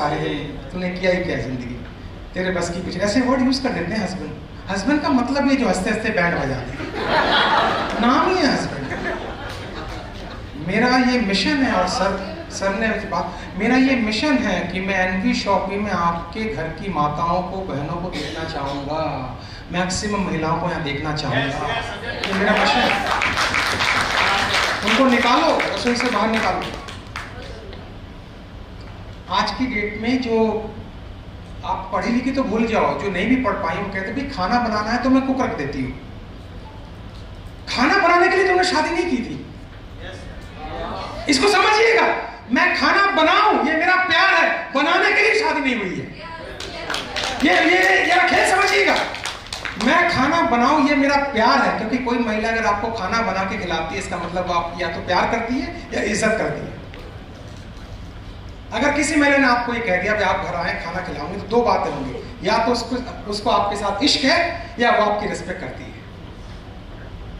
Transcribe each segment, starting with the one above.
सारे हैं, तूने किया ही क्या जिंदगी, तेरे बस की कुछ, ऐसे वर्ड यूज कर देते हैं हस्बैंड। हस्बैंड का मतलब ये जो हंसते हंसते बैंड बजा दे, नाम ही है हस्बैंड। मेरा ये मिशन है, और सर ने बात, मेरा ये मिशन है कि मैं एनवी शॉपी में आपके घर की माताओं को, बहनों को देखना चाहूँगा, मैक्सिमम महिलाओं को यहाँ देखना चाहूँगा। ये मेरा मिशन है। उनको निकालो, रसोई से बाहर निकालो। आज की डेट में जो आप पढ़ी लिखी तो भूल जाओ, जो नहीं भी पढ़ पाई वो कहते भाई खाना बनाना है तो मैं कुक रख देती हूँ। खाना बनाने के लिए तुमने शादी नहीं की थी, इसको समझिएगा। मैं खाना बनाऊं ये मेरा प्यार है, बनाने के लिए शादी नहीं हुई है। ये खेल समझिएगा। मैं खाना बनाऊं ये मेरा प्यार है, क्योंकि कोई महिला अगर आपको खाना बना के खिलाती है इसका मतलब आप या तो प्यार करती है या इज्जत करती है। अगर किसी महिला ने आपको ये कह दिया कि आप घर आए खाना खिलाऊंगी, तो दो बातें होंगी, या तो उसको आपके साथ इश्क है या वो आपकी रिस्पेक्ट करती है,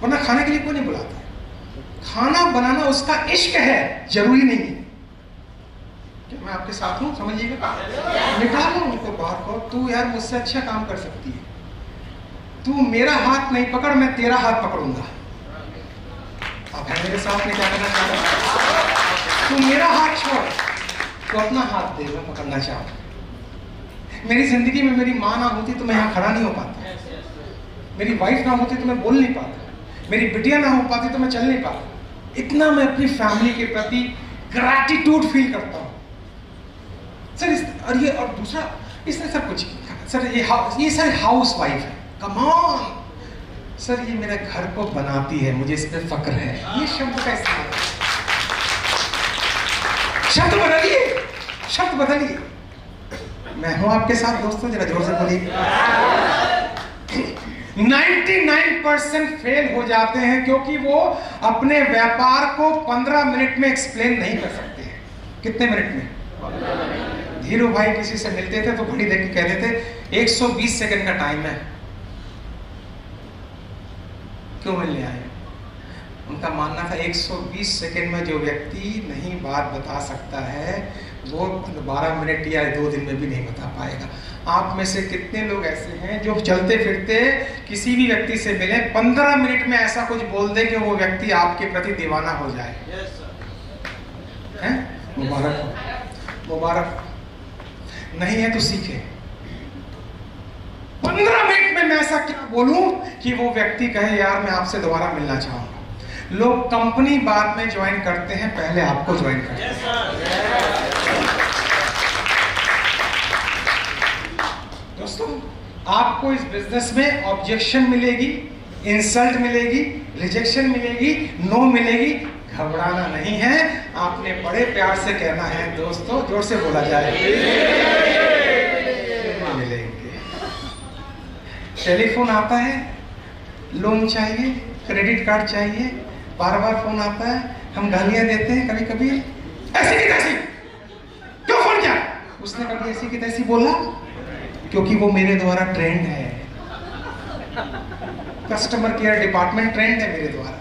वरना खाने के लिए कोई नहीं बुलाता है। खाना बनाना उसका इश्क है, जरूरी नहीं है। क्या मैं आपके साथ हूं? समझिएगा। निकालो उनको बाहर को, तू यार मुझसे अच्छा काम कर सकती है, तू मेरा हाथ नहीं पकड़, मैं तेरा हाथ पकड़ूंगा। आप है मेरे साथ में क्या करना चाह रहे? तू मेरा हाथ छोड़, तो अपना हाथ दे, मैं पकड़ना चाहूँ। मेरी जिंदगी में मेरी माँ ना होती तो मैं यहाँ खड़ा नहीं हो पाता, मेरी वाइफ ना होती तो मैं बोल नहीं पाता, मेरी बिटिया ना हो पाती तो मैं चल नहीं पाता। इतना मैं अपनी फैमिली के प्रति ग्रैटिट्यूड फील करता हूँ सर। और दूसरा इसने सब कुछ सर, ये सर हाउस वाइफ है, कम ऑन सर, ये मेरे घर को बनाती है, मुझे इस पे फक्र है। ये शब्द का इस्तेमाल, शब्द बदलिए, शब्द बदलिए। मैं हूं आपके साथ दोस्तों, जरा जोर से बोलिए। 99% फेल हो जाते हैं क्योंकि वो अपने व्यापार को 15 मिनट में एक्सप्लेन नहीं कर सकते हैं। कितने मिनट में? धीरू भाई किसी से मिलते थे तो घड़ी देख के कहते थे 120 सेकंड का टाइम है, क्यों मिलने आए? उनका मानना था 120 सेकंड में जो व्यक्ति नहीं बात बता सकता है वो 12 मिनट या 2 दिन में भी नहीं बता पाएगा। आप में से कितने लोग ऐसे हैं जो चलते फिरते किसी भी व्यक्ति से मिले, 15 मिनट में ऐसा कुछ बोल दे कि वो व्यक्ति आपके प्रति दीवाना हो जाए? हैं? मुबारक हो, मुबारक। नहीं है तो सीखे। 15 मिनट में मैं ऐसा क्या बोलूं कि वो व्यक्ति कहे यार मैं आपसे दोबारा मिलना चाहूंगा। लोग कंपनी बाद में ज्वाइन करते हैं, पहले आपको ज्वाइन करते हैं। दोस्तों, आपको इस बिजनेस में ऑब्जेक्शन मिलेगी, इंसल्ट मिलेगी, रिजेक्शन मिलेगी, नो मिलेगी, घबराना नहीं है। आपने बड़े प्यार से कहना है दोस्तों, जोर से बोला जाए, मिलेंगे। टेलीफोन आता है, लोन चाहिए, क्रेडिट कार्ड चाहिए, बार बार फोन आता है, हम गालियां देते हैं कभी कभी, ऐसी की तैसी, क्यों फोन किया? उसने कभी ऐसी की तैसी बोला क्योंकि वो मेरे द्वारा ट्रेंड है, कस्टमर केयर डिपार्टमेंट ट्रेंड है मेरे द्वारा।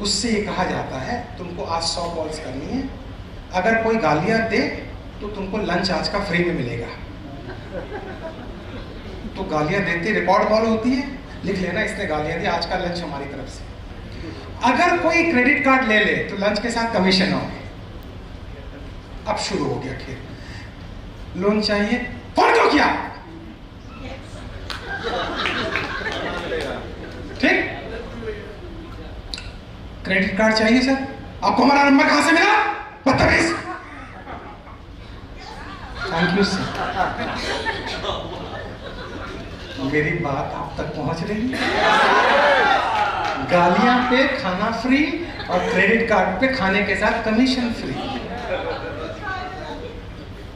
उससे ये कहा जाता है तुमको आज 100 कॉल्स करनी है, अगर कोई गालियां दे तो तुमको लंच आज का फ्री में मिलेगा। तो गालियां देते रिकॉर्ड कॉल होती है, लिख लेना इसने गालियां दी, आज का लंच हमारी तरफ से। अगर कोई क्रेडिट कार्ड ले ले तो लंच के साथ कमीशन होंगे। अब शुरू हो गया खेल। लोन चाहिए, फोन क्यों किया? ठीक। क्रेडिट कार्ड चाहिए सर, आपको हमारा नंबर कहां से मिला? बदतमीज। Thank you sir. मेरी बात आप तक पहुंच रही है? गालियां पे खाना फ्री और क्रेडिट कार्ड पे खाने के साथ कमीशन फ्री।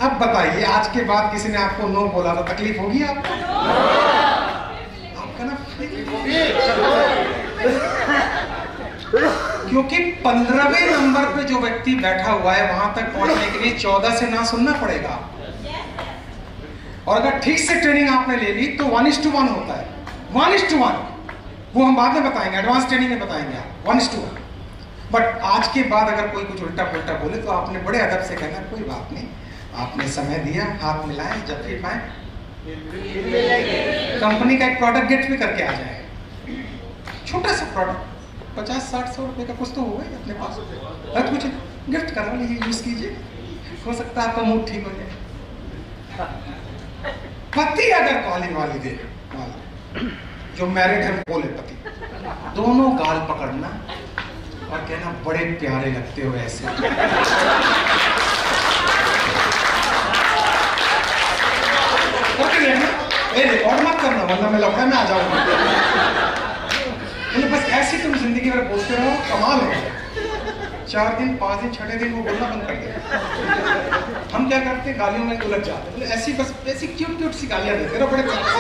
अब बताइए, आज के बाद किसी ने आपको नो बोला तो तकलीफ होगी आपको? आपका ना क्योंकि 15वें नंबर पे जो व्यक्ति बैठा हुआ है वहां तक पहुंचने के लिए 14 से ना सुनना पड़ेगा। और अगर ठीक से ट्रेनिंग आपने ले ली तो 1:1 होता है। 1:1 वो हम बाद में बताएंगे, एडवांस ट्रेनिंग में बताएंगे आप। 1:1 बट आज के बाद अगर कोई कुछ उल्टा पुल्टा बोले तो आपने बड़े अदब से कहना कोई बात नहीं, आपने समय दिया, हाथ मिलाए, जब भी पाए कंपनी का एक प्रोडक्ट गिफ्ट भी करके आ जाए, छोटा सा प्रोडक्ट 50-60-100 रुपए का कुछ तो होगा ही अपने पास, और कुछ गिफ्ट करवा लीजिए, यूज कीजिए, हो सकता है आपका मूड ठीक हो जाए। पति अगर कॉलिंग वाली दे, जो मैरिड है बोले पति, दोनों गाल पकड़ना और कहना बड़े प्यारे लगते हो ऐसे। रिकॉर्ड मत करना वरना मैं लफड़े में आ जाऊंगा। बस ऐसी तुम जिंदगी भर बोलते रहो, कमाल है। 4 दिन 5 दिन 6 दिन वो बोलना बंद कर दे। हम क्या करते हैं, गालियों में उलझ जाते हैं, ऐसी बस ऐसी क्यूट सी गालियां देते रहो बड़े प्यार से।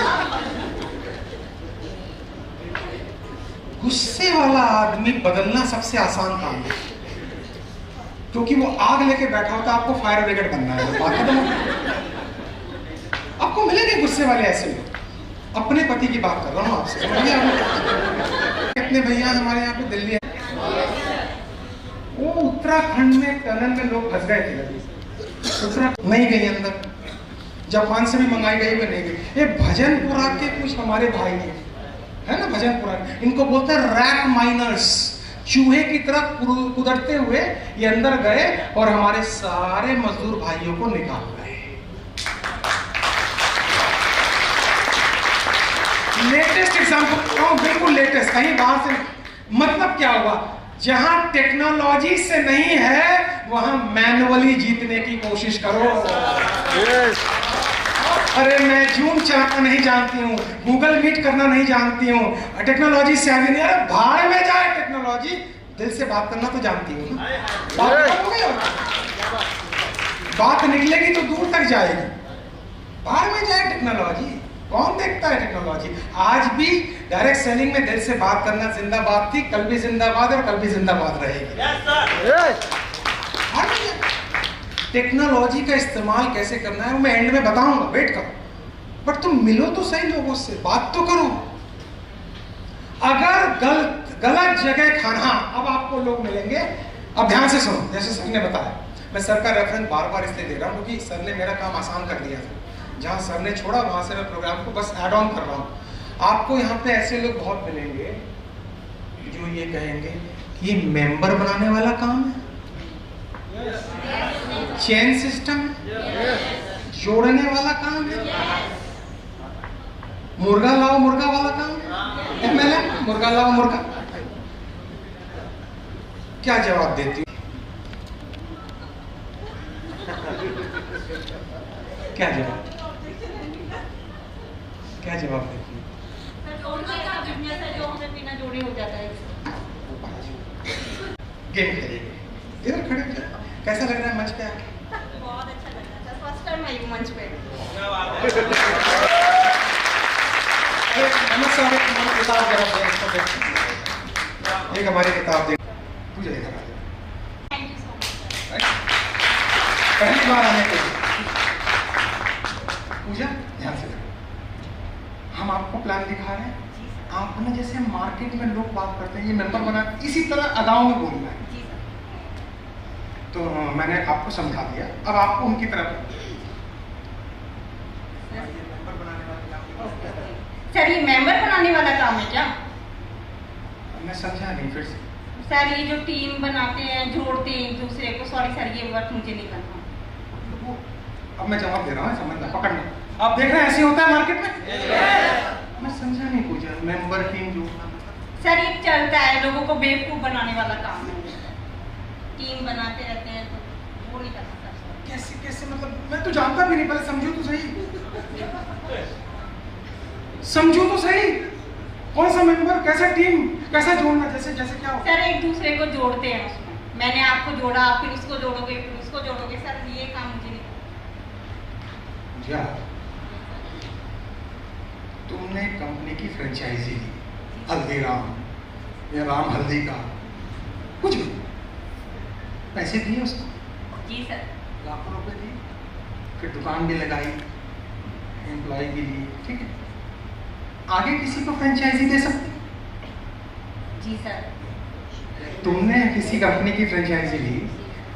गुस्से वाला आदमी बदलना सबसे आसान काम है, क्योंकि वो आग लेके बैठा होता है, आपको फायर ब्रिगेड बनना है। आपको मिलेंगे गुस्से वाले ऐसे लोग। अपने पति की बात कर रहा हूँ आपसे, समझिए आप। कितने भैया हमारे यहाँ पे दिल्ली है, वो उत्तराखंड में टनल में लोग फंस गए थे, उत्तराखंड नहीं गई अंदर, जापान से भी मंगाई गई वो नहीं गई। ये भजनपुरा के कुछ हमारे भाई है ना, भजनपुरा, इनको बोलते हैं रैक माइनर्स, चूहे की तरह कुदरते हुए ये अंदर गए और हमारे सारे मजदूर भाइयों को निकाल गए। लेटेस्ट एग्जाम्पल, बिल्कुल लेटेस्ट, कहीं बाहर से। मतलब क्या हुआ, जहां टेक्नोलॉजी से नहीं है वहां मैनुअली जीतने की कोशिश करो। अरे मैं जूम चलाना नहीं जानती हूँ, गूगल मीट करना नहीं जानती हूँ, टेक्नोलॉजी से आगे नहीं। अरे भाड़ में जाए टेक्नोलॉजी, दिल से बात करना तो जानती हूँ ना, बात निकलेगी तो दूर तक जाएगी। भाड़ में जाए टेक्नोलॉजी, कौन देखता है टेक्नोलॉजी। आज भी डायरेक्ट सेलिंग में दिल से बात करना जिंदाबाद थी, कल भी जिंदाबाद है और कल भी जिंदाबाद रहेगी। टेक्नोलॉजी का इस्तेमाल कैसे करना है वो मैं एंड में बताऊंगा, वेट करो। बट तुम मिलो तो सही लोगों से, बात तो करो। अगर गलत जगह खाना, अब आपको लोग मिलेंगे, अब ध्यान से सुनो, जैसे सर ने बताया, मैं सर का रेफरेंस बार बार इसलिए दे रहा हूँ क्योंकि सर ने मेरा काम आसान कर दिया था। जहाँ सर ने छोड़ा वहां से मैं प्रोग्राम को बस ऐड ऑन कर रहा हूँ। आपको यहाँ पे ऐसे लोग बहुत मिलेंगे जो ये कहेंगे कि ये मेंबर बनाने वाला काम है, चेन सिस्टम है, जोड़ने वाला काम है, मुर्गा लाओ मुर्गा वाला काम है, MLM मुर्गा लाओ मुर्गा। क्या जवाब देती हूँ, क्या जवाब देती हूँ? गेम खेलेंगे, इधर खड़े हो जाए। कैसा लग रहा है मंच पे आके? बहुत अच्छा लग रहा है, फर्स्ट टाइम आई मंच पे। किताब एक हमारी किताब दे, पूजा इधर आ जाए। Thank you so much. पहली बार आने के लिए पूजा ध्यान से, हम आपको प्लान दिखा रहे हैं। आपने जैसे मार्केट में लोग बात करते हैं ये मेंबर बना, इसी तरह अदाओं में बोलना है। तो मैंने आपको समझा दिया, अब आपको उनकी तरफ। सर ये मेंबर बनाने वाला काम है क्या? मैं समझा नहीं फिर से। सर ये जो टीम बनाते हैं, जोड़ते हैं एक दूसरे को, सॉरी सर ये वर्क मुझे नहीं करना। अब मैं जवाब दे रहा हूँ, समझना, पकड़ना। आप देख रहे हैं ऐसे होता है मार्केट में। मैं समझा नहीं पूजा, मेंबर टीम जोड़ना। सर ये चलता है, लोगों को बेवकूफ बनाने वाला काम है। टीम बनाते रहते हैं तो वो नहीं कर सकता। कैसे कैसे, मतलब मैं तो जानता भी नहीं, पहले समझो तो सही, समझो तो सही। कौन सा मेंबर, कैसा टीम, कैसा जोड़ना, जैसे जैसे क्या हो? सर एक दूसरे को जोड़ते हैं उसमें, मैंने आपको जोड़ा, आप फिर उसको जोड़ोगे, फिर उसको जोड़ोगे। सर ये काम मुझे नहीं क्या तुमने कंपनी की फ्रेंचाइजी ली, हल्दीराम या राम हल्दी का, कुछ भी पैसे दिए उसको? जी सर। लाखों रुपए दिए, फिर दुकान भी लगाई, एम्प्लॉय भी लिए, ठीक है। आगे किसी को फ्रेंचाइजी दे सकते? जी सर। तुमने किसी कंपनी की फ्रेंचाइजी ली,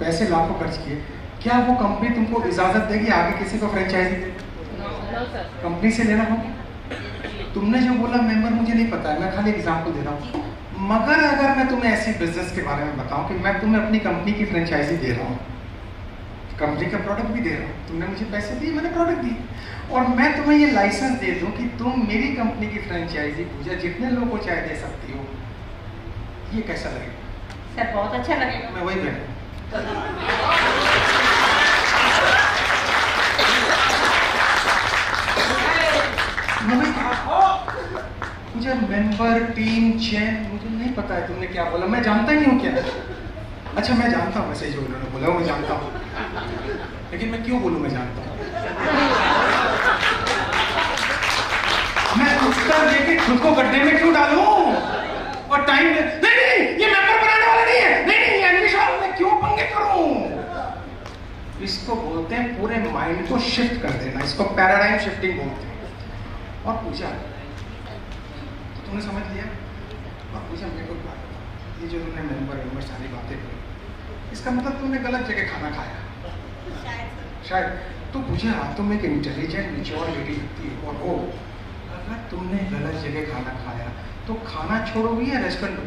पैसे लाखों खर्च किए, क्या वो कंपनी तुमको इजाजत देगी आगे किसी को फ्रेंचाइजी दे? कंपनी से लेना होगा। तुमने जो बोला मेंबर मुझे नहीं पता है, मैं खाली एग्जांपल दे रहा हूँ। मगर अगर मैं तुम्हें ऐसी बिजनेस के बारे में बताऊं कि मैं तुम्हें अपनी कंपनी की फ्रेंचाइजी दे रहा हूँ, कंपनी का प्रोडक्ट भी दे रहा हूँ, तुमने मुझे पैसे दिए, मैंने प्रोडक्ट दिए, और मैं तुम्हें ये लाइसेंस दे दूं कि तुम मेरी कंपनी की फ्रेंचाइजी पूजा जितने लोगों को चाहे दे सकती हो, ये कैसा लगेगा? सर बहुत अच्छा लगेगा। मैं वही कहूँ, मुझे मेंबर टीम चेन मुझे नहीं पता है तुमने क्या बोला, मैं जानता ही नहीं हूँ क्या। अच्छा मैं जानता हूँ वैसे जो उन्होंने बोला वो मैं जानता हूँ, लेकिन मैं क्यों बोलूँ मैं जानता हूँ? मैं उत्तर देके खुद को गड्ढे में क्यों डालूं और टाइम नहीं ये मेंबर बनाने वाला नहीं है, नहीं एडमिशन में क्यों पंगे करूं? इसको बोलते हैं पूरे माइंड को शिफ्ट कर देना, इसको पैराडाइम शिफ्टिंग बोलते हैं। और पूछा तो तुमने समझ लिया, और पूछा मेरे को बात, ये जो तुमने मेंबर सारी बातें करी, इसका मतलब तुमने गलत जगह खाना खाया शायद। तो पूछा तुम एक इंटेलिजेंट मैच्योर लेडी लगती है, और वो अगर तुमने गलत जगह खाना खाया तो खाना छोड़ोगी या रेस्टोरेंट?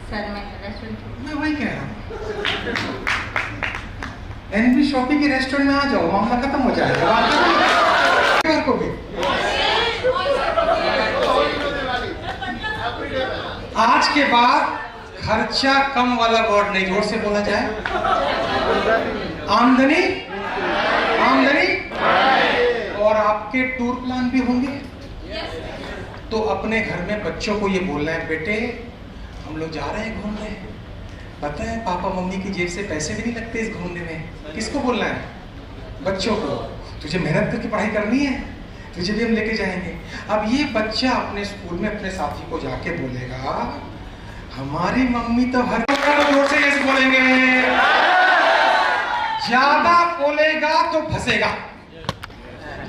सर मैं रेस्टोरेंट, मैं वही कह रहा हूँ, एनबी शॉपिंग के रेस्टोरेंट में आ जाओ, मामला खत्म हो जाएगा। को भी आज के बाद खर्चा कम वाला वर्ड नहीं, जोर से बोला जाए, आमदनी और आपके टूर प्लान भी होंगे। तो अपने घर में बच्चों को ये बोलना है, बेटे हम लोग जा रहे हैं घूमने, पता है पापा मम्मी की जेब से पैसे भी नहीं लगते इस घूमने में। किसको बोलना है? बच्चों को। तुझे मेहनत करके पढ़ाई करनी है, तुझे भी हम लेके जाएंगे। अब ये बच्चा अपने स्कूल में अपने साथी को जाके बोलेगा, हमारी मम्मी तो हर जोर से ऐसे बोलेंगे, ज्यादा बोलेगा तो फंसेगा,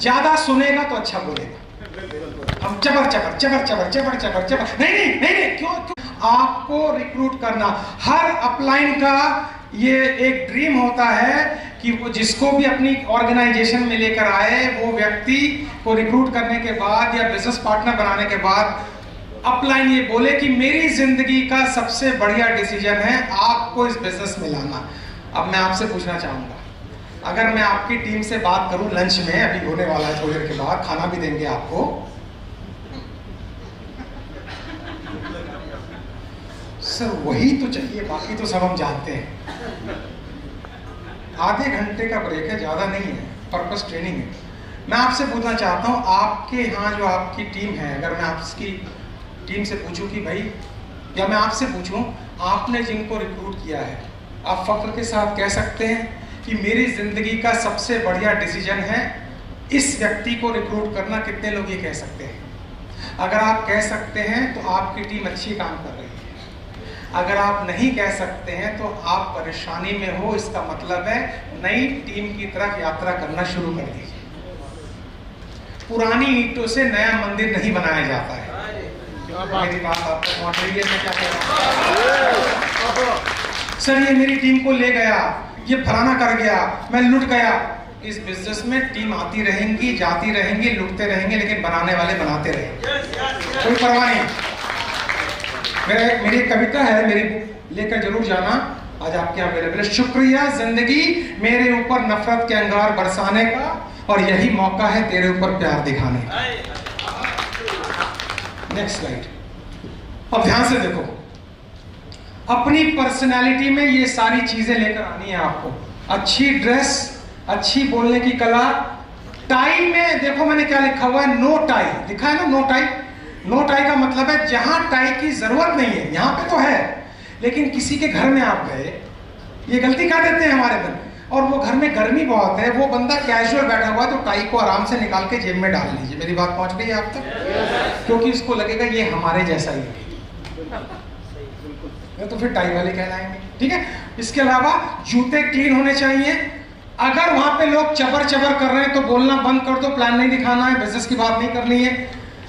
ज्यादा सुनेगा तो अच्छा बोलेगा। हम चबर नहीं, क्यों? आपको रिक्रूट करना, हर अपलाइन का ये एक ड्रीम होता है कि वो जिसको भी अपनी ऑर्गेनाइजेशन में लेकर आए, वो व्यक्ति को रिक्रूट करने के बाद या बिजनेस पार्टनर बनाने के बाद अपलाइन ये बोले कि मेरी जिंदगी का सबसे बढ़िया डिसीजन है आपको इस बिजनेस में लाना। अब मैं आपसे पूछना चाहूंगा, अगर मैं आपकी टीम से बात करूं लंच में, अभी होने वाला है थोड़ी देर के बाद, खाना भी देंगे आपको, सर वही तो चाहिए, बाकी तो सब हम जानते हैं। आधे घंटे का ब्रेक है, ज्यादा नहीं है, पर्पस ट्रेनिंग है। मैं आपसे पूछना चाहता हूं, आपके यहाँ जो आपकी टीम है, अगर मैं आपकी टीम से पूछूं कि भाई, या मैं आपसे पूछूं आपने जिनको रिक्रूट किया है, आप फख्र के साथ कह सकते हैं कि मेरी जिंदगी का सबसे बढ़िया डिसीजन है इस व्यक्ति को रिक्रूट करना? कितने लोग ये कह सकते हैं? अगर आप कह सकते हैं तो आपकी टीम अच्छी काम कर रही है, अगर आप नहीं कह सकते हैं तो आप परेशानी में हो। इसका मतलब है नई टीम की तरफ यात्रा करना शुरू कर दीजिए। पुरानी ईंटों से नया मंदिर नहीं बनाया जाता है। मेरी बात आपको पहुंच रही है? मैं क्या कह रहा हूं? सर ये मेरी टीम को ले गया, ये फलाना कर गया, मैं लुट गया। इस बिजनेस में टीम आती रहेंगी, जाती रहेंगी, लुटते रहेंगे, लेकिन बनाने वाले बनाते रहेंगे, कोई परवाह नहीं। मेरी एक कविता है, मेरी बुक लेकर जरूर जाना, आज आपके यहाँ अवेलेबल है। शुक्रिया जिंदगी मेरे ऊपर नफरत के अंगार बरसाने का, और यही मौका है तेरे ऊपर प्यार दिखाने का। Next slide. अब ध्यान से देखो, अपनी पर्सनैलिटी में ये सारी चीजें लेकर आनी है आपको। अच्छी ड्रेस, अच्छी बोलने की कला, टाई में देखो मैंने क्या लिखा हुआ है, नो टाई लिखा है ना, नो टाई। नो टाई का मतलब है जहां टाई की जरूरत नहीं है, यहां पे तो है, लेकिन किसी के घर में आप गए, ये गलती कर देते हैं हमारे बंदे, और वो घर में गर्मी बहुत है, वो बंदा कैजुअल बैठा हुआ है, तो टाई को आराम से निकाल के जेब में डाल लीजिए। मेरी बात पहुंच रही है आप तक? क्योंकि उसको लगेगा ये हमारे जैसा ही है, तो फिर टाई वाले कहलाएंगे। ठीक है, इसके अलावा जूते क्लीन होने चाहिए। अगर वहां पे लोग चबर चबर कर रहे हैं तो बोलना बंद कर दो, प्लान नहीं दिखाना है, बिजनेस की बात नहीं करनी है।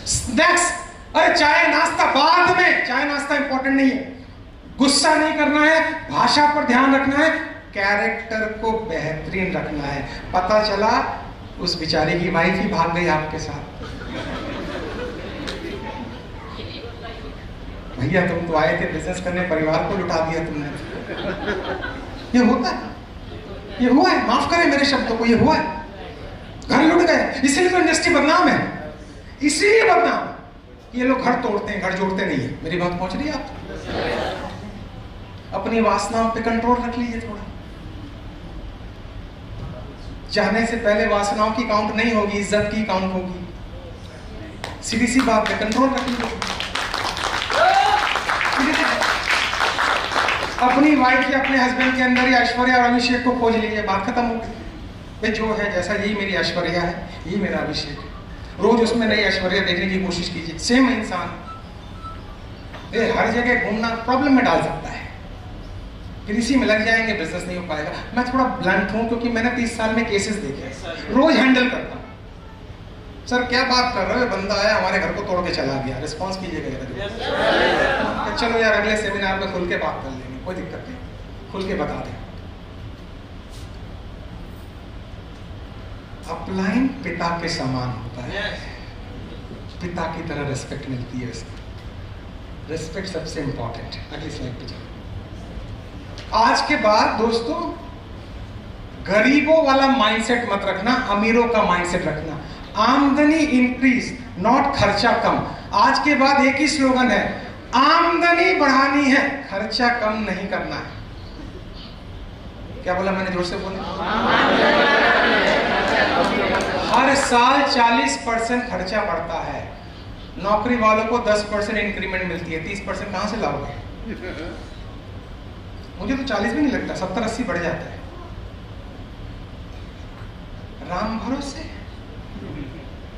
स्नैक्स, अरे चाय नाश्ता बाद में, चाय नाश्ता इंपॉर्टेंट नहीं है, गुस्सा नहीं करना है, भाषा पर ध्यान रखना है, कैरेक्टर को बेहतरीन रखना है। पता चला उस बेचारी की वाइफ ही भाग गई आपके साथ। भैया तुम तो आए थे बिजनेस करने, परिवार को लुटा दिया तुमने। ये होता है, ये हुआ है, माफ करें मेरे शब्दों को, ये हुआ है, घर लुट गए। इसीलिए तो इंडस्ट्री बदनाम है, इसीलिए बदनाम। ये लोग घर तोड़ते हैं, घर जोड़ते नहीं है। मेरी बात पहुंच रही है आप? अपनी वासनाओं पे कंट्रोल रख लीजिए थोड़ा। चाहने से पहले वासनाओं की काउंट नहीं होगी, इज्जत की काउंट होगी। सीधी सी बात है, कंट्रोल रख लीजिए। अपनी वाइफ या अपने हस्बैंड के अंदर ही ऐश्वर्या और अभिषेक को खोज लीजिए, बात खत्म हो गई। जो है जैसा, यही मेरी ऐश्वर्या है, यही मेरा अभिषेक है। रोज उसमें नई ऐश्वर्या देखने की कोशिश कीजिए। सेम इंसान ये हर जगह घूमना प्रॉब्लम में डाल सकता है। फिर इसी में लग जाएंगे, बिजनेस नहीं हो पाएगा। मैं थोड़ा ब्लंट हूं क्योंकि मैंने 30 साल में केसेस देखे, रोज हैंडल करता हूं। सर क्या बात कर रहे हो, बंदा आया हमारे घर को तोड़ के चला गया, रिस्पॉन्स कीजिएगा। चलो यार अगले सेमिनार में खुल के बात कर लेंगे, कोई दिक्कत नहीं, खुल के बता दें। अपलाइन पिता के समान होता है, पिता की तरह रिस्पेक्ट मिलती है इसमें। रिस्पेक्ट सबसे इंपॉर्टेंट है। अगली स्लाइड पे चलो। आज के बाद दोस्तों गरीबों वाला माइंडसेट मत रखना, अमीरों का माइंडसेट रखना। आमदनी इंक्रीज, नॉट खर्चा कम। आज के बाद एक ही स्लोगन है, आमदनी बढ़ानी है, खर्चा कम नहीं करना है। क्या बोला मैंने, जोर से बोला? हर साल 40% खर्चा बढ़ता है। नौकरी वालों को 10% इंक्रीमेंट मिलती है, 30% कहां से लाओगे? मुझे तो 40 भी नहीं लगता, 70-80 बढ़ जाता है। राम भरोसे,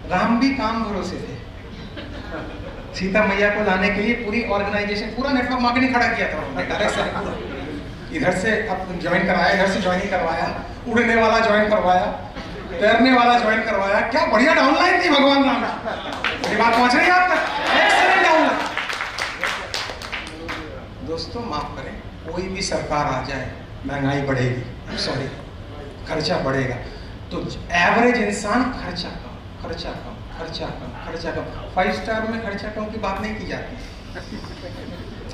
राम भी काम भरोसे थे। सीता मैया को लाने के लिए पूरी ऑर्गेनाइजेशन, पूरा नेटवर्क मार्केटिंग खड़ा किया था। इधर से अब ज्वाइन कराया, इधर से ज्वाइन करवाया, उड़ने वाला ज्वाइन करवाया, तैरने वाला ज्वाइन करवाया। क्या बढ़िया डाउनलाइन थी भगवान राम। मेरी बात पहुंच रही है आप तक? Excellent downline. दोस्तों माफ करें, कोई भी सरकार आ जाए महंगाई बढ़ेगी, सॉरी खर्चा बढ़ेगा। तो एवरेज इंसान खर्चा कम, खर्चा कम, खर्चा कम, खर्चा कम। 5 स्टार में खर्चा कम की बात नहीं की जाती।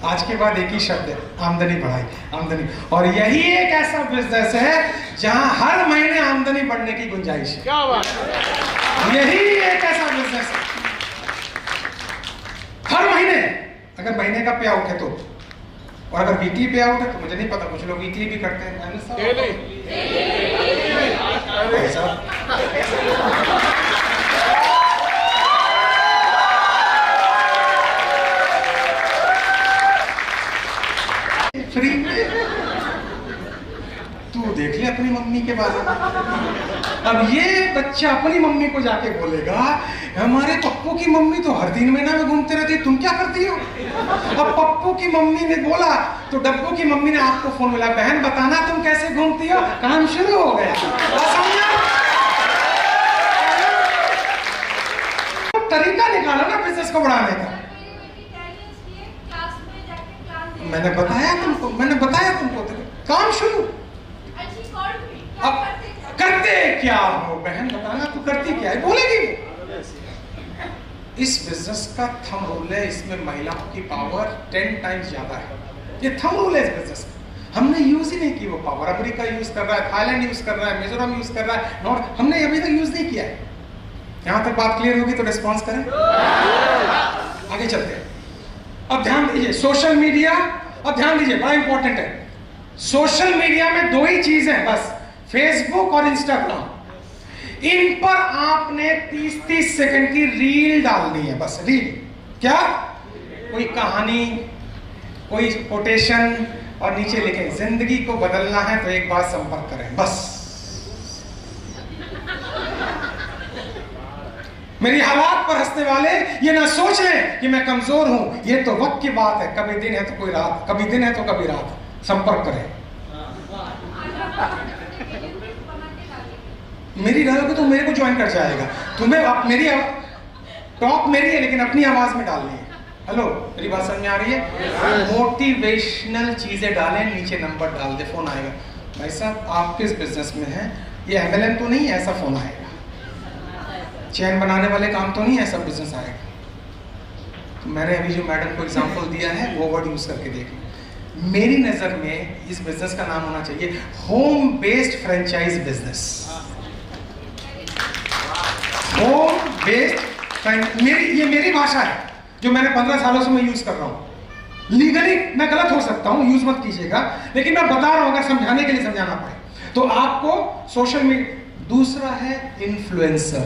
आज के बाद एक ही शब्द है, आमदनी बढ़ाई, आमदनी। और यही एक ऐसा बिजनेस है जहां हर महीने आमदनी बढ़ने की गुंजाइश है। क्या बात है? यही एक ऐसा बिजनेस है, हर महीने, अगर महीने का पे आउट है तो। और अगर वीकली पे आउट है तो मुझे नहीं पता, कुछ लोग वीकली भी करते हैं। फ्री तू देख ले अपनी मम्मी के बारे में। अब ये बच्चा अपनी मम्मी को जाके बोलेगा, हमारे पप्पू की मम्मी तो हर 3 महीना में घूमते रहती है, तुम क्या करती हो? अब पप्पू की मम्मी ने बोला तो डब्बू की मम्मी ने आपको फोन मिला, बहन बताना तुम कैसे घूमती हो। काम शुरू हो गया। तरीका निकालो ना बिजनेस को बढ़ाने का। मैंने बताया तुमको, मैंने बताया तुमको, काम शुरू। अब करते क्या हो बहन, बताना तू करती क्या है, बोलेगी वो। इस बिजनेस का थंब रूल है, इसमें महिलाओं की पावर 10 टाइम्स ज्यादा है। ये थंब रूल है इस बिजनेस का। हमने यूज ही नहीं की वो पावर। अमेरिका यूज कर रहा है, थाईलैंड यूज कर रहा है, मिजोरम यूज कर रहा है, नॉर्थ, हमने अभी तक यूज नहीं किया है। यहां तक बात क्लियर होगी तो रिस्पॉन्स करें, आगे चलते हैं। अब ध्यान दीजिए, सोशल मीडिया, अब ध्यान दीजिए, बड़ा इंपॉर्टेंट है। सोशल मीडिया में 2 ही चीज है बस, फेसबुक और इंस्टाग्राम। इन पर आपने 30-30 सेकंड की रील डालनी है, बस रील। क्या? कोई कहानी, कोई कोटेशन, और नीचे लिखें जिंदगी को बदलना है तो एक बार संपर्क करें, बस। मेरी हालात पर हंसने वाले ये ना सोच लें कि मैं कमजोर हूं, ये तो वक्त की बात है। कभी दिन है तो कोई रात, कभी दिन है तो कभी रात। संपर्क करें। मेरी डालोगे तो मेरे को ज्वाइन कर जाएगा। तुम्हें मेरी टॉक मेरी है लेकिन अपनी आवाज में डालनी है, हेलो, मेरी बात समझ में आ रही है? मोटिवेशनल चीजें डालें, नीचे नंबर डाल दे, फोन आएगा, भाई साहब आप किस बिजनेस में हैं? ये MLM तो नहीं, ऐसा फोन आएगा। चैन बनाने वाले काम तो नहीं, ऐसा बिजनेस आएगा। तो मैंने अभी जो मैडम को एग्जांपल दिया है वो वर्ड यूज करके देखें। मेरी नजर में इस बिजनेस का नाम होना चाहिए home based franchise business. Home based, ये मेरी भाषा है जो मैंने 15 सालों से मैं यूज कर रहा हूं। लीगली मैं गलत हो सकता हूं, यूज मत कीजिएगा, लेकिन मैं बता रहा हूं अगर समझाने के लिए समझाना पड़े तो आपको। Social media. दूसरा है इन्फ्लुएंसर।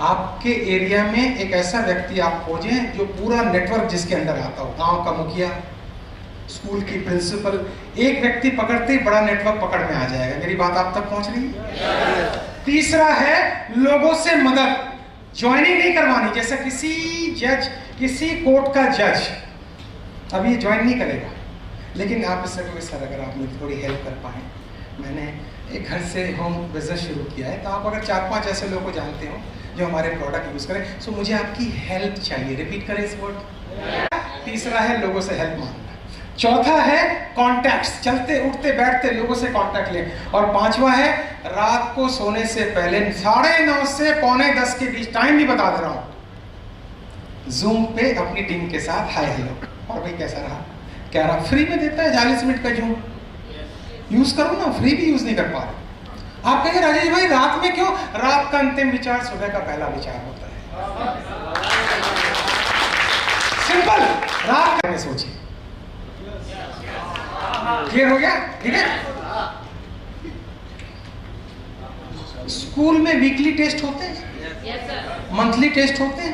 आपके एरिया में एक ऐसा व्यक्ति आप खोजें जो पूरा नेटवर्क जिसके अंदर आता हो, गांव का मुखिया, स्कूल की प्रिंसिपल, एक व्यक्ति पकड़ते ही बड़ा नेटवर्क पकड़ में आ जाएगा। मेरी बात आप तक पहुंच रही है? तीसरा है लोगों से मदद। ज्वाइनिंग नहीं करवानी, जैसे किसी जज, किसी कोर्ट का जज अभी ज्वाइन नहीं करेगा, लेकिन आप इससे कोई सर अगर आप मुझे थोड़ी हेल्प कर पाए, मैंने एक घर से होम बिजनेस शुरू किया है, तो आप अगर 4-5 ऐसे लोगों को जानते हो जो हमारे प्रोडक्ट यूज करें, सो मुझे आपकी हेल्प चाहिए। रिपीट करें इस वर्ड। तीसरा है लोगों से हेल्प मांगना। चौथा है कॉन्टैक्ट्स, चलते उठते बैठते लोगों से कॉन्टैक्ट लें। और पांचवा है रात को सोने से पहले 9:30 से 9:45 के बीच, टाइम भी बता दे रहा हूं, जूम पे अपनी टीम के साथ हाय हेलो, और भाई कैसा रहा, क्या रहा, फ्री में देता है 40 मिनट का जूम, यूज करो ना, फ्री भी यूज नहीं कर पा रहे। आप कहेंगे राजेश भाई रात में क्यों? रात का अंतिम विचार सुबह का पहला विचार होता है। सिंपल, रात में सोचिए। क्लियर हो गया? ठीक है। स्कूल में वीकली टेस्ट होते हैं, मंथली टेस्ट होते हैं,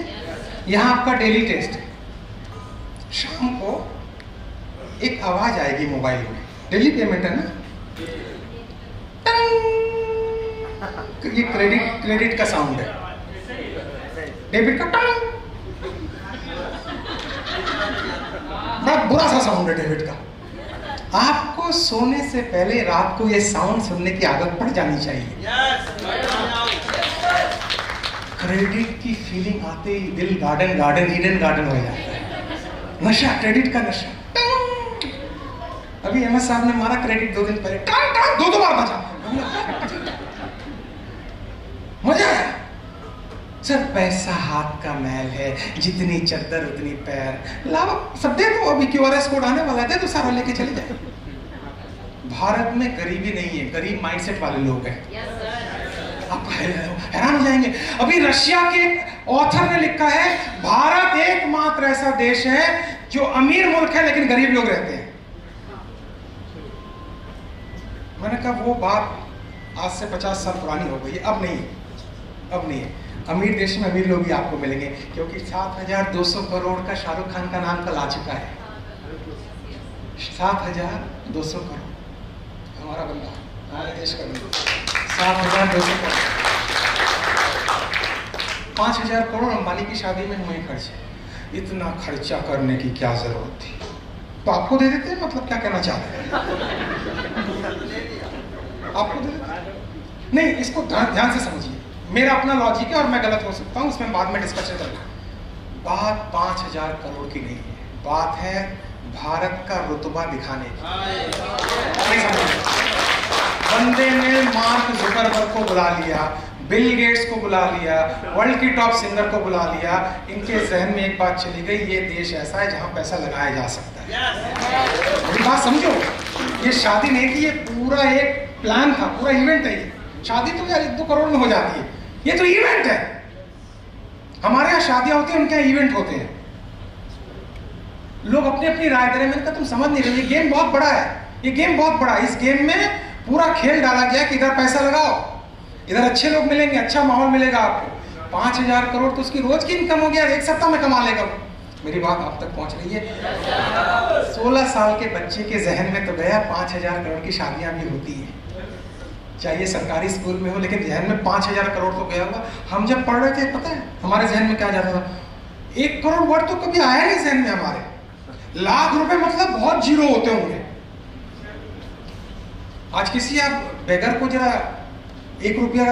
यहां आपका डेली टेस्ट है। शाम को एक आवाज आएगी मोबाइल में, डेली पेमेंट है ना, ये क्रेडिट का साउंड है, डेबिट का टंग, बड़ा बुरा सा साउंड है डेबिट का। आपको सोने से पहले रात को ये साउंड सुनने की आदत पड़ जानी चाहिए। क्रेडिट की फीलिंग आते ही दिल गार्डन ईडन गार्डन हो जाता है। नशा, क्रेडिट का नशा। अभी MS साहब ने मारा क्रेडिट 2 दिन पहले, दो बार बचा, मजा आया। सर पैसा हाथ का मैल है, जितनी चद्दर उतनी पैर, लाभ सब दे दो, अभी QRS कोड आने वाला है, दे दो सारा लेके चले जाए। भारत में गरीबी नहीं है, गरीब माइंडसेट वाले लोग हैं। आप हैरान हो जाएंगे। अभी रशिया के ऑथर ने लिखा है भारत एकमात्र ऐसा देश है जो अमीर मुल्क है लेकिन गरीब लोग रहते हैं। मैंने कहा वो बात आज से 50 साल पुरानी हो गई है, अब नहीं है। अमीर देश में अमीर लोग ही आपको मिलेंगे, क्योंकि 7,200 करोड़ का शाहरुख खान का नाम कल आ चुका है। 7,200 करोड़ हमारा बंदा, हमारे देश का बंदा, 7,200 करोड़। 5,000 करोड़ अंबानी की शादी में हुए खर्च। इतना खर्चा करने की क्या जरूरत थी? तो आपको दे देते हैं, मतलब क्या कहना चाहते हैं? आपको दे देते? नहीं, इसको ध्यान से समझिए, मेरा अपना लॉजिक है और मैं गलत हो सकता हूं, उसमें बाद में डिस्कशन करेंगे। बात 5,000 करोड़ की नहीं है, बात है भारत का रुतबा दिखाने की। नहीं समझ? बंदे ने मार्क जुकरबर्ग को बुला लिया, बिल गेट्स को बुला लिया, वर्ल्ड की टॉप सिंगर को बुला लिया। इनके जहन में एक बात चली गई, ये देश ऐसा है जहां पैसा लगाया जा सकता है। मेरी बात समझो, ये शादी नहीं थी, ये पूरा एक प्लान था, पूरा इवेंट है। ये शादी तो यार 1-2 करोड़ में हो जाती है, ये तो इवेंट है। हमारे यहाँ शादियां होती है, उनके यहाँ इवेंट होते हैं। लोग अपनी अपनी राय दे रहे हैं। मैंने कहा तुम समझ नहीं रहे, ये गेम बहुत बड़ा है, ये गेम बहुत बड़ा है। इस गेम में पूरा खेल डाला गया कि इधर पैसा लगाओ, इधर अच्छे लोग मिलेंगे, अच्छा माहौल मिलेगा आपको। 5,000 करोड़ तो उसकी रोज की इनकम हो गया, 1 सप्ताह में कमा लेगा। मेरी बात आप तक पहुंच रही है? 16 साल के बच्चे के जहन में तो गया 5,000 करोड़ की शादियां भी होती है, चाहे सरकारी स्कूल में हो, लेकिन जहन में 5,000 करोड़ तो गया होगा। हम जब पढ़ रहे थे, पता है हमारे जहन में क्या जाता था? 1 करोड़ वर्ड तो कभी आया नहीं जहन में हमारे। लाख रुपए मतलब बहुत जीरो होते होंगे। आज किसी आप बेगर को जरा 1 रुपया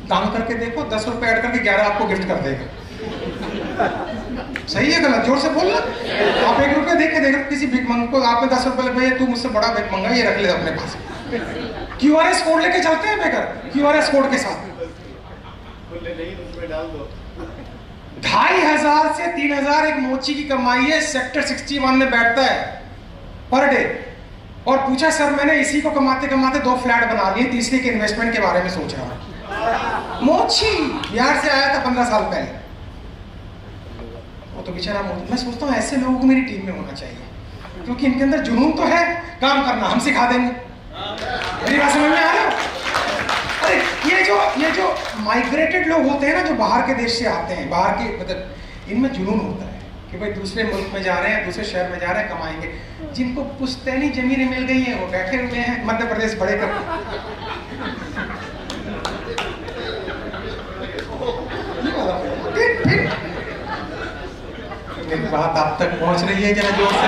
दान करके देखो, 10 रुपए ऐड करके 11 आपको गिफ्ट कर देगा। सही है गलत? जोर से बोलना। आप 1 रुपया देख के देखो किसी भिखमंगा को, आपने 10 रुपए लगे, भैया तू मुझसे बड़ा भिखमंगा, ये रख ले अपने पास। QRS कोड लेके चलते हैं बेकर, QRS कोड के साथ। 2500 से 3000 एक मोची की कमाई है, सेक्टर 61 में बैठता है पर डे। और पूछा सर मैंने इसी को कमाते कमाते 2 फ्लैट बना लिए, तीसरे के इन्वेस्टमेंट के बारे में सोच रहा हूं। मोची बिहार से आया था 15 साल पहले, वो तो बेचारा। मैं सोचता हूँ ऐसे लोगों को मेरी टीम में होना चाहिए, क्योंकि इनके अंदर जुनून तो है, काम करना हम सिखा देंगे। मेरी बात समझ में आ रही है? अरे ये जो माइग्रेटेड लोग होते हैं ना, जो बाहर के देश से आते हैं, बाहर के मतलब, इनमें जुनून होता है कि भाई दूसरे मुल्क में जा रहे हैं, दूसरे शहर में जा रहे हैं, कमाएंगे। जिनको पुश्तैनी जमीनें मिल गई हैं वो बैठे हुए हैं मध्य प्रदेश बड़े करके। मेरी बात आप तक पहुंच रही है? जरा जोर से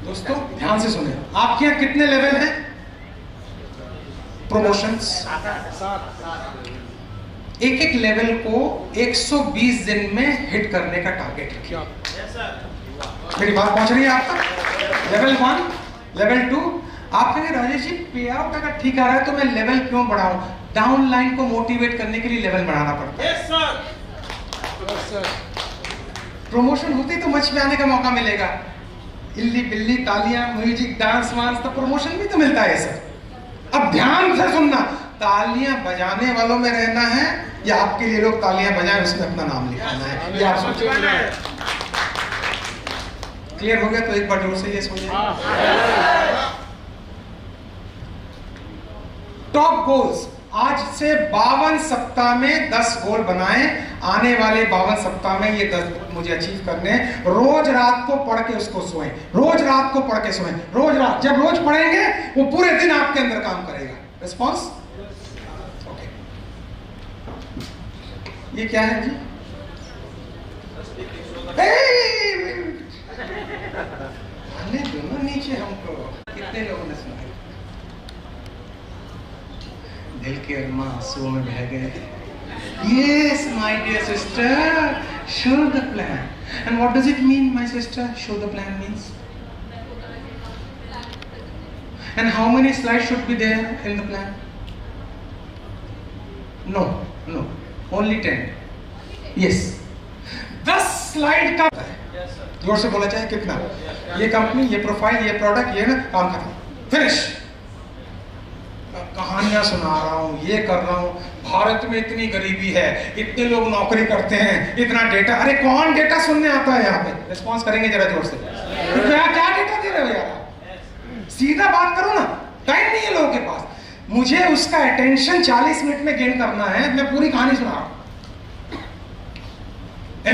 दोस्तों ध्यान से सुने। आपके यहाँ कितने लेवल हैं प्रमोशंस? एक लेवल को 120 दिन में हिट करने का टारगेट रखिए। मेरी बात पहुंच रही है आप तक? Level 1, level 2। आप कहेंगे राजेश जी पे आउट अगर ठीक आ रहा है तो मैं लेवल क्यों बढ़ाऊं? डाउन लाइन को मोटिवेट करने के लिए लेवल बढ़ाना पड़ता है। yes, sir. प्रमोशन होती तो मच में आने का मौका मिलेगा। इल्ली बिल्ली तालियां म्यूजिक डांस वांस तो प्रमोशन भी तो मिलता है सर। अब ध्यान से सुनना, तालियां बजाने वालों में रहना है या आपके लिए लोग तालियां बजाएं उसमें अपना नाम लिखाना है, ये आप सोचो। क्लियर हो गया तो एक बार जोर से ये सोचिए। टॉप गोल्स, आज से 52 सप्ताह में 10 गोल बनाए। आने वाले 52 सप्ताह में ये 10 मुझे अचीव करने हैं। रोज रात को पढ़ के उसको सोएं, रोज रात को पढ़ के सोएं, रोज रात। जब रोज पढ़ेंगे वो पूरे दिन आपके अंदर काम करेगा। Response okay. ये क्या है जी? आने दो ना नीचे हमको। कितने लोगों ने सुना? दिल के अरमा आंसुओं में बह गए। Yes, my dear sister, show the plan. And what does it mean, my sister? Show the plan means. And how many slides should be there in the plan? No, only 10. Yes. 10 slide का जोर से बोला चाहे कितना? ये company, ये profile, ये product, ये ना काम खत्म, फिनिश। कहानियां सुना रहा हूँ, ये कर रहा हूँ, भारत में इतनी गरीबी है, इतने लोग नौकरी करते हैं, इतना डेटा। अरे कौन डेटा सुनने आता है यहाँ पे? रिस्पॉन्स करेंगे जरा जोर से। क्या डेटा दे रहे हो यार? सीधा बात करो ना, टाइम नहीं है लोगों के पास। मुझे उसका अटेंशन 40 मिनट में गेन करना है, मैं पूरी कहानी सुना रहा हूँ।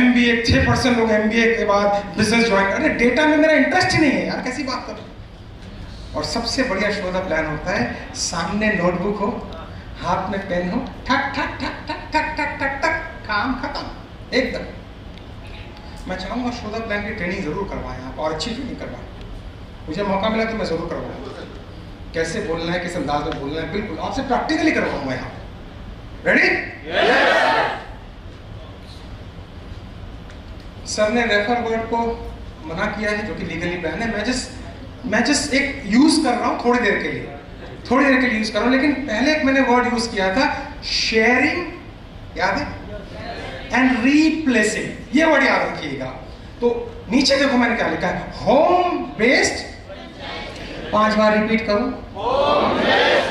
MBA 6% लोग MBA के बाद बिजनेस ज्वाइन। अरे डेटा में मेरा इंटरेस्ट ही नहीं है यार, कैसी बात करूं? और सबसे बढ़िया शो द प्लान होता है, सामने नोटबुक हो, हाथ में पेन हो, ठक ठक ठक ठक ठक ठक ठक ठक, काम खत्म एकदम। मैं चाहूंगा शो द प्लान की ट्रेनिंग जरूर करवाएं आप, और अच्छी ट्रेनिंग करवाएं। मुझे मौका मिला तो मैं जरूर करवाऊंगा। कैसे बोलना है, किस अंदाज में बोलना है, बिल्कुल आपसे प्रैक्टिकली करवाऊंगा यहाँ। रेडी? सर ने रेफर वर्ड को मना किया है, जो कि लीगली बैन है। मैं जस्ट एक यूज कर रहा हूं थोड़ी देर के लिए यूज कर रहा हूं। लेकिन पहले एक मैंने वर्ड यूज किया था, शेयरिंग, याद है? एंड रीप्लेसिंग, ये वर्ड याद रखिएगा। तो नीचे देखो मैंने क्या लिखा है, होम बेस्ड। 5 बार रिपीट करो, होम बेस्ड।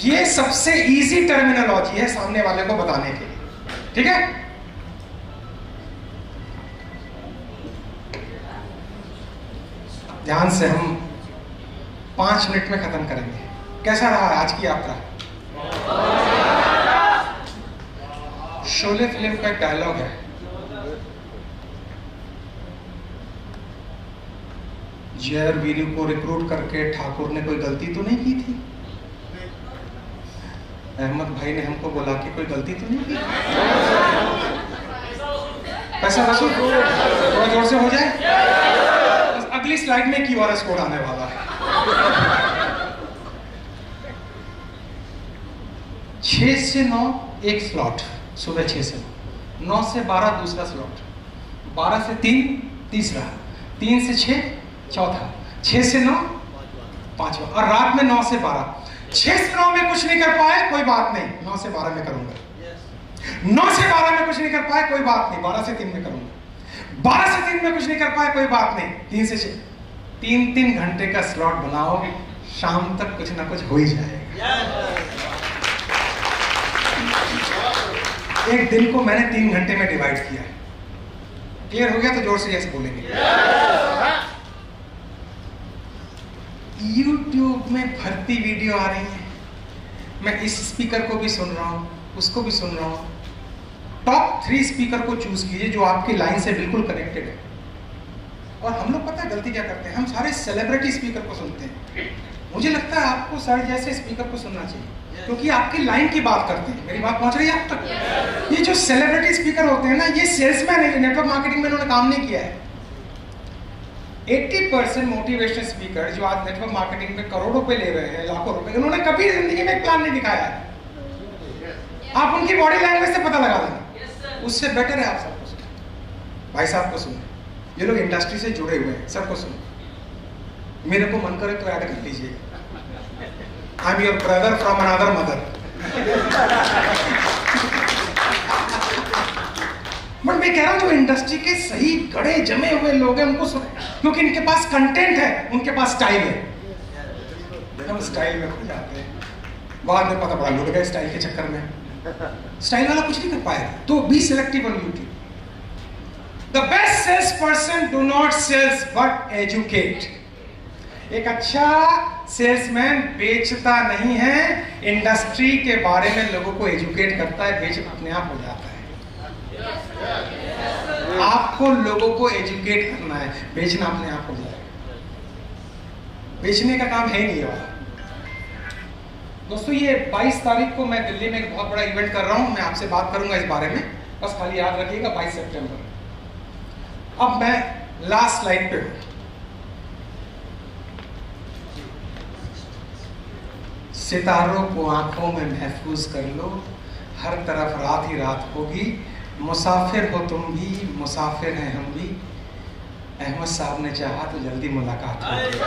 ये सबसे इजी टर्मिनोलॉजी है सामने वाले को बताने के लिए, ठीक है? ध्यान से हम 5 मिनट में खत्म करेंगे। कैसा रहा आज की यात्रा? शोले फिल्म का एक डायलॉग है, जयर वीरू को रिक्रूट करके ठाकुर ने कोई गलती तो नहीं की थी? अहमद भाई ने हमको बोला कि कोई गलती तो नहीं की? पैसा वसूल थोड़ा जोर से हो जाए। अगली अगली स्लाइड में क्यूआरएस कोड आने वाला है। 6 से 9 एक स्लॉट, सुबह 6 से 9 से 12 दूसरा स्लॉट, 12 से 3 तीसरा, 3 से 6 चौथा, 6 से 9 पांचवा, और रात में 9 से 12। 6 से 9 में कुछ नहीं कर पाए कोई बात नहीं, 9 से 12 में करूंगा। 9 से 12 में कुछ नहीं कर पाए कोई बात नहीं, 12 से 3 में करूंगा। 12 से 3 में कुछ नहीं कर पाए कोई बात नहीं, 3 से 6, 3-3 घंटे का स्लॉट बनाओ, शाम तक कुछ ना कुछ हो ही जाएगा। एक दिन को मैंने 3 घंटे में डिवाइड किया है। क्लियर हो गया तो जोर से यस बोलेंगे। YouTube में भर्ती वीडियो आ रही है, मैं इस स्पीकर को भी सुन रहा हूं, उसको भी सुन रहा हूं। टॉप 3 स्पीकर को चूज कीजिए जो आपकी लाइन से बिल्कुल कनेक्टेड है। और हम लोग पता है गलती क्या करते हैं, हम सारे सेलिब्रिटी स्पीकर को सुनते हैं। मुझे लगता है आपको सर जैसे स्पीकर को सुनना चाहिए, क्योंकि आपकी लाइन की बात करते हैं। मेरी बात पहुंच रही है आप तक? ये जो सेलिब्रिटी स्पीकर होते हैं ना, ये सेल्समैन है, नेटवर्क मार्केटिंग में इन्होंने काम नहीं किया है। 80% मोटिवेशनल स्पीकर जो आज नेटवर्क मार्केटिंग में करोड़ों पे ले रहे हैं, लाखों रुपए, उन्होंने कभी जिंदगी में एक प्लान नहीं दिखाया है। आप उनकी बॉडी लैंग्वेज से पता लगा लेना, उससे बेटर है आप सबको सुने, भाई साहब को सुने। ये लोग इंडस्ट्री से जुड़े हुए हैं, सबको सुने। मेरे को मन करे तो ऐड कर लीजिए, I am your brother from another mother. But मैं कह रहा हूं जो इंडस्ट्री के सही गड़े जमे हुए लोग हैं उनको सुने, क्योंकि इनके पास कंटेंट है, उनके पास स्टाइल है। हम स्टाइल में खो जाते हैं, बाद में पता पड़ा लुट गए स्टाइल के चक्कर में। स्टाइल वाला कुछ नहीं कर पाएगा, तो be selective on YouTube. The best sales person do not sales but educate. एक अच्छा सेल्समैन बेचता नहीं है, इंडस्ट्री के बारे में लोगों को एजुकेट करता है, बेचना अपने आप हो जाता है। आपको लोगों को एजुकेट करना है, बेचना अपने आप हो जाएगा। बेचने का काम है नहीं वाला। दोस्तों ये 22 तारीख को मैं दिल्ली में एक बहुत बड़ा इवेंट कर रहा हूं, मैं आपसे बात करूंगा इस बारे में, बस खाली याद रखिएगा 22 सितंबर। अब मैं लास्ट स्लाइड पे हूं। सितारों को आंखों में महफूज कर लो, हर तरफ रात ही रात होगी। मुसाफिर हो तुम भी, मुसाफिर हैं हम भी। अहमद साहब ने चाहा तो जल्दी मुलाकात होगी।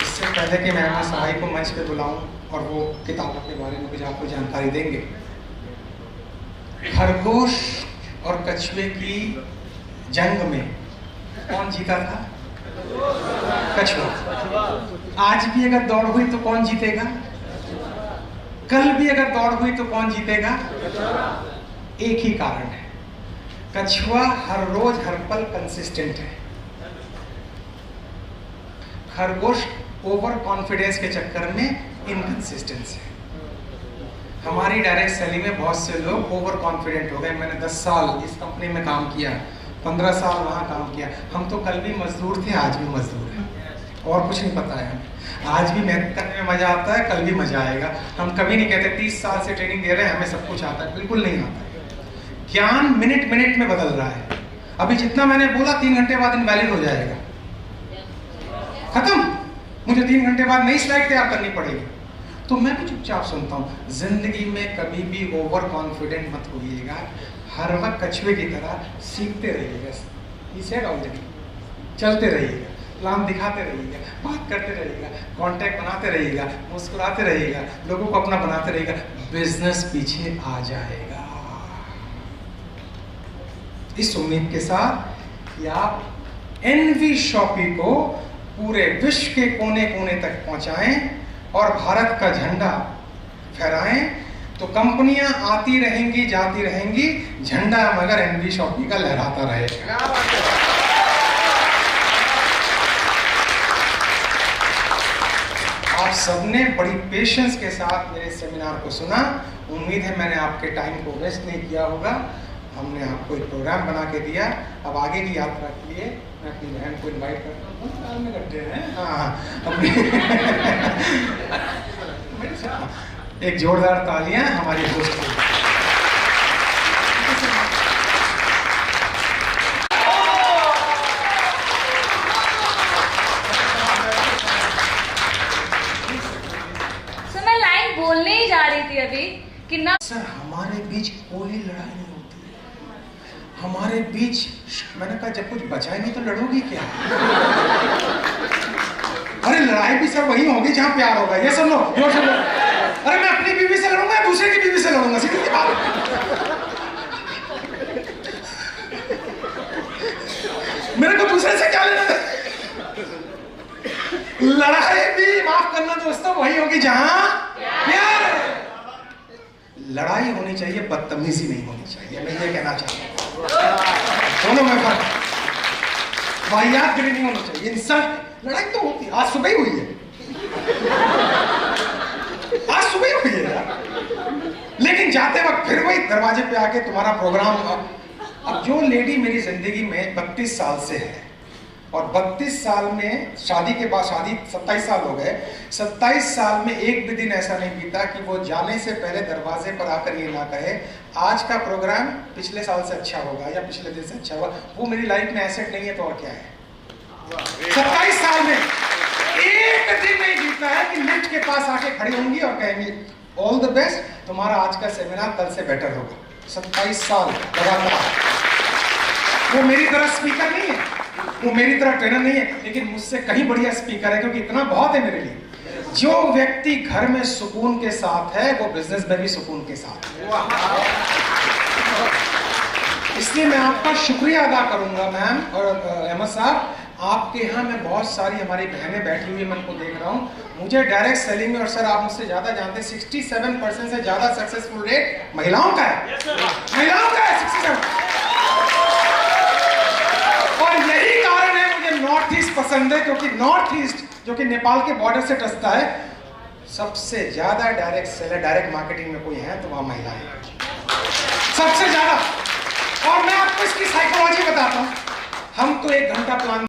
इससे पहले कि मैं अहमद साहब को मंच पे बुलाऊं और वो किताबों के बारे में कुछ आपको जानकारी देंगे, खरगोश और कछुए की जंग में कौन जीता था? कछुआ। आज भी अगर दौड़ हुई तो कौन जीतेगा? कल भी अगर दौड़ हुई तो कौन जीतेगा? एक ही कारण है, कछुआ हर रोज हर पल कंसिस्टेंट है। खरगोश ओवर कॉन्फिडेंस के चक्कर में इनकंसिस्टेंस है। हमारी डायरेक्ट सेलिंग में बहुत से लोग ओवर कॉन्फिडेंट हो गए। मैंने 10 साल इस कंपनी में काम किया, 15 साल वहां काम किया, हम तो कल भी मजदूर थे, आज भी मजदूर हैं, और कुछ नहीं पता है हमें। आज भी मेहनत करने में मजा आता है, कल भी मजा आएगा। हम कभी नहीं कहते 30 साल से ट्रेनिंग दे रहे हैं हमें सब कुछ आता है, बिल्कुल नहीं आता है। ज्ञान मिनट मिनट में बदल रहा है। अभी जितना मैंने बोला 3 घंटे बाद इनवैलिड हो जाएगा, खत्म। मुझे 3 घंटे बाद नई स्लाइड तैयार करनी पड़ेगी, तो मैं भी चुपचाप सुनता हूँ। जिंदगी में कभी भी ओवर कॉन्फिडेंट मत होइएगा, हर वक्त कछुए की तरह सीखते रहिएगा। He said already, चलते रहिएगा, प्लान दिखाते रहिएगा, बात करते रहिएगा, कांटेक्ट बनाते रहिएगा, मुस्कुराते रहिएगा, लोगों को अपना बनाते रहिएगा, बिजनेस पीछे आ जाएगा। इस उम्मीद के साथ कि आप एनवी शॉपी को पूरे विश्व के कोने कोने तक पहुंचाएं और भारत का झंडा फहराएं, तो कंपनियां आती रहेंगी जाती रहेंगी, झंडा मगर एनवी शॉपी का लहराता रहेगा। आप सबने बड़ी पेशेंस के साथ मेरे सेमिनार को सुना। उम्मीद है मैंने आपके टाइम को वेस्ट नहीं किया होगा। हमने आपको एक प्रोग्राम बना के दिया। अब आगे की यात्रा के लिए मैं अपनी बहन को इनवाइट करता हूँ। में करते हैं अपनी एक जोरदार तालियां हमारी दोस्त को। रही थी अभी कि ना सर हमारे बीच कोई लड़ाई नहीं होती है, हमारे बीच। मैंने कहा जब कुछ बचा ही नहीं तो लड़ोगी क्या? अरे लड़ाई भी सर वही होगी जहां प्यार होगा। ये सुन लो, जोर से लो। अरे मैं अपनी बीवी से लड़ूंगा या दूसरे की बीवी से लड़ूंगा, सीधी सी बात। मेरे को दूसरे से क्या लेना? लड़ाई भी, माफ करना दोस्तों, वही होगी जहां प्यार है। लड़ाई होनी चाहिए, बदतमीजी नहीं होनी चाहिए। मैं ये कहना चाहता हूं, दोनों में फर्क। वाहियात गिरी नहीं होनी चाहिए। इंसान लड़ाई तो होती है, आज सुबह ही हुई है, आज सुबह ही हुई है यार। लेकिन जाते वक्त फिर वही दरवाजे पे आके तुम्हारा प्रोग्राम। अब जो लेडी मेरी जिंदगी में 32 साल से है, और 32 साल में शादी के बाद, शादी 27 साल हो गए, 27 साल में एक भी दिन ऐसा नहीं बीता कि वो जाने से पहले दरवाजे पर आकर ये ना कहे आज का प्रोग्राम पिछले साल से अच्छा होगा या पिछले दिन से अच्छा होगा। वो मेरी लाइफ में एसेट नहीं है तो और क्या है? 27 साल में एक दिन नहीं बीता है कि लिफ्ट के पास आके खड़ी होंगी और कहेंगी ऑल द बेस्ट, तुम्हारा आज का सेमिनार कल से बेटर होगा। 27 साल लगातार। वो मेरी तरह स्पीकर नहीं है, वो मेरी तरह ट्रेनर नहीं है, लेकिन मुझसे कहीं बढ़िया स्पीकर है, क्योंकि इतना बहुत है मेरे लिए। जो व्यक्ति घर में सुकून के साथ है वो बिजनेस में भी सुकून के साथ है। इसलिए मैं आपका शुक्रिया अदा करूंगा मैम और अहमद साहब। आपके यहाँ मैं बहुत सारी हमारी बहनें बैठी हुई, मैं उनको देख रहा हूँ। मुझे डायरेक्ट सेलिंग में, और सर आप मुझसे ज्यादा जानते हैं, 67% से ज्यादा सक्सेसफुल रेट महिलाओं का है। महिलाओं का है 67। और यही कारण है मुझे नॉर्थ ईस्ट पसंद है, क्योंकि नॉर्थ ईस्ट जो कि नेपाल के बॉर्डर से टचता है, सबसे ज्यादा डायरेक्ट सेलर, डायरेक्ट मार्केटिंग में कोई है तो वहां महिलाएं सबसे ज्यादा। और मैं आपको इसकी साइकोलॉजी बताता हूं। हम तो 1 घंटा प्लान